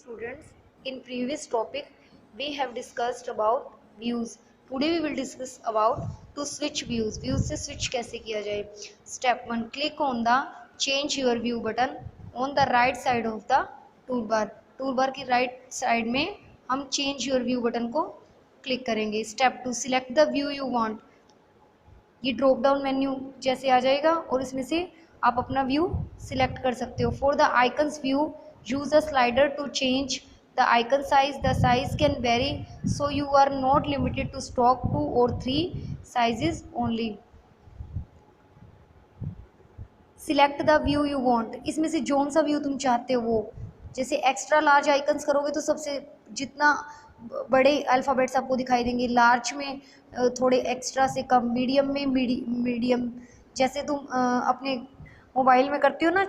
students, in previous topic we have discussed about views. Today we will discuss about to switch views. Views से switch कैसे किया जाए. Step 1, click on the change your view button on the right side of the toolbar. Toolbar की right side में हम change your view button को click करेंगे. Step 2, select the view you want. ये ड्रॉप डाउन मेन्यू जैसे आ जाएगा और इसमें से आप अपना व्यू सिलेक्ट कर सकते हो. For the icons view use a slider to change the icon size. The size can vary so you are not limited to stock 2 or 3 sizes only. Select the view you want. इसमें से जौन सा view तुम चाहते हो वो. जैसे extra large icons करोगे तो सबसे जितना बड़े अल्फ़ाबेट्स आपको दिखाई देंगे, लार्ज में थोड़े एक्स्ट्रा से कम, मीडियम में मीडियम. जैसे तुम अपने मोबाइल में करते हो ना,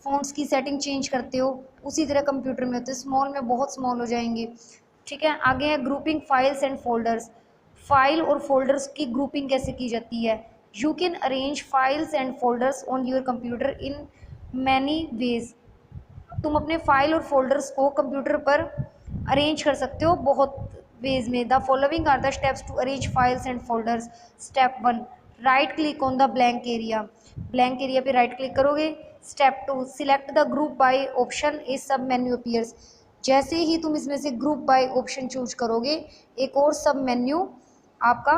फ़ॉन्ट्स की सेटिंग चेंज करते हो, उसी तरह कंप्यूटर में होते हैं. स्मॉल में बहुत स्मॉल हो जाएंगे. ठीक है. आगे है grouping files and folders. File और फोल्डर्स की ग्रुपिंग कैसे की जाती है. You can arrange files and folders on your computer in many ways. तुम अपने फाइल और फोल्डर्स को कंप्यूटर पर अरेंज कर सकते हो बहुत वेज में. The following are the steps to arrange files and folders. Step 1, right click on the blank area. Blank area पे राइट क्लिक करोगे. Step 2, select the group by option. A sub menu appears. जैसे ही तुम इसमें से group by option choose करोगे एक और सब मेन्यू आपका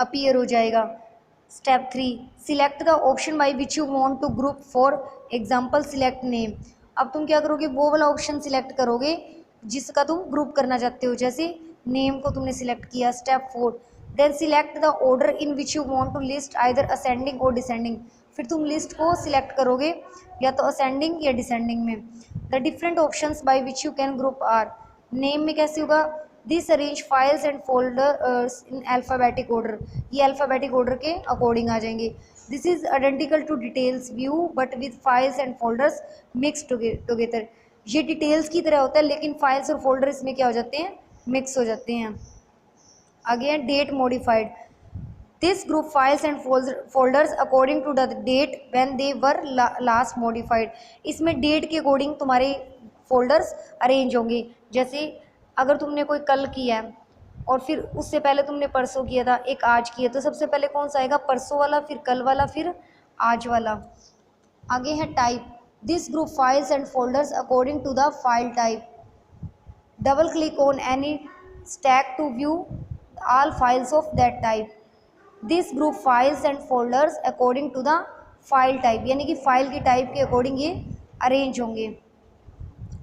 अपीयर हो जाएगा. Step 3, select the option by which you want to group. For example select name. अब तुम क्या करोगे, वो वाला ऑप्शन सिलेक्ट करोगे जिसका तुम ग्रुप करना चाहते हो. जैसे नेम को तुमने सिलेक्ट किया. Step 4, then select the order in which you want to list either ascending or descending. फिर तुम लिस्ट को सिलेक्ट करोगे या तो असेंडिंग या डिसेंडिंग में. The different options by which you can group are. Name में कैसे होगा, this arrange files and folders in alphabetic order. ये अल्फ़ाबेटिक ऑर्डर के अकॉर्डिंग आ जाएंगे. This is identical to details view but with files and folders mix together. ये details की तरह होता है लेकिन फाइल्स और फोल्डर इसमें क्या हो जाते हैं, मिक्स हो जाते हैं. आगे है date modified. This group files and folders according to the date when they were last modified. इसमें डेट के अकॉर्डिंग तुम्हारे फोल्डर्स अरेंज होंगे. जैसे अगर तुमने कोई कल किया है और फिर उससे पहले तुमने परसों किया था, एक आज किया, तो सबसे पहले कौन सा आएगा, परसों वाला, फिर कल वाला, फिर आज वाला. आगे है type. This group files and folders according to the file type. Double click on any stack to view all files of that type. This group files and folders according to the file type, यानी कि file की type के according ये arrange होंगे.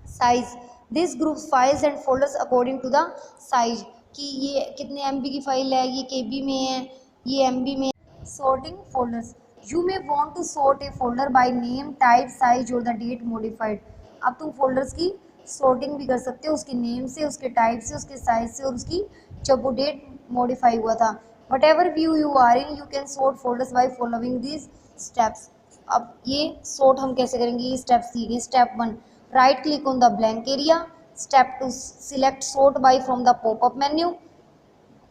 Size. This group files and folders according to the size, कि ये कितने MB की फाइल है, ये KB में है, ये MB में. Sorting folders. You may want to sort a folder by name, type, size और द डेट मॉडिफाइड. अब तुम फोल्डर्स की सॉर्टिंग भी कर सकते हो उसके नेम से, उसके टाइप से, उसके साइज से और उसकी जब वो डेट मॉडिफाई हुआ था. Whatever view you are in you can sort folders by following these steps. अब ये सॉर्ट हम कैसे करेंगे, ये स्टेप्स सीखे. Step 1, right click on the blank area. Step 2, select sort by from the popup menu.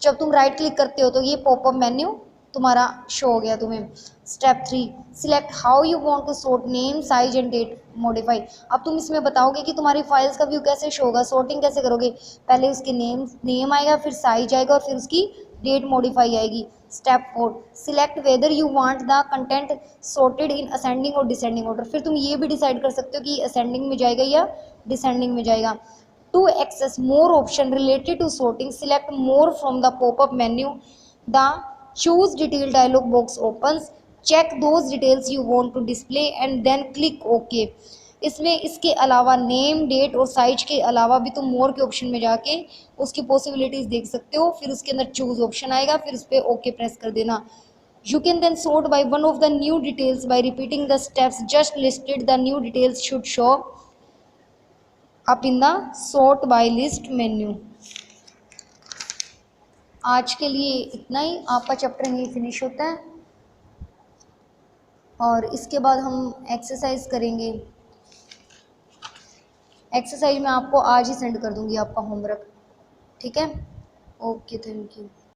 जब तुम right click करते हो तो ये पॉपअप मेन्यू तुम्हारा शो हो गया तुम्हें. Step 3, select how you want to sort name, size and date modify. अब तुम इसमें बताओगे कि तुम्हारी फाइल्स का व्यू कैसे शो होगा, सॉर्टिंग कैसे करोगे. पहले उसके नेम आएगा, फिर साइज आएगा और फिर उसकी डेट मॉडिफाई आएगी. Step 4, select whether you want the content sorted in ascending or descending order. फिर तुम ये भी डिसाइड कर सकते हो कि असेंडिंग में जाएगा या डिसेंडिंग में जाएगा. To access more option related to sorting, select more from the pop-up menu. The choose detail dialog box opens. Check those details you want to display and then click OK. इसमें इसके अलावा name, date और size के अलावा भी तुम मोर के option में जाके उसकी पॉसिबिलिटीज देख सकते हो. फिर उसके अंदर चूज ऑप्शन आएगा, फिर उस पर ओके प्रेस कर देना. You can then sort by one of the new details by repeating the steps just listed. The new details should show up in the sort by list menu. आज के लिए इतना ही. आपका चैप्टर यहीं finish होता है और इसके बाद हम एक्सरसाइज करेंगे. एक्सरसाइज मैं आपको आज ही सेंड कर दूंगी, आपका होमवर्क. ठीक है. Okay, thank you.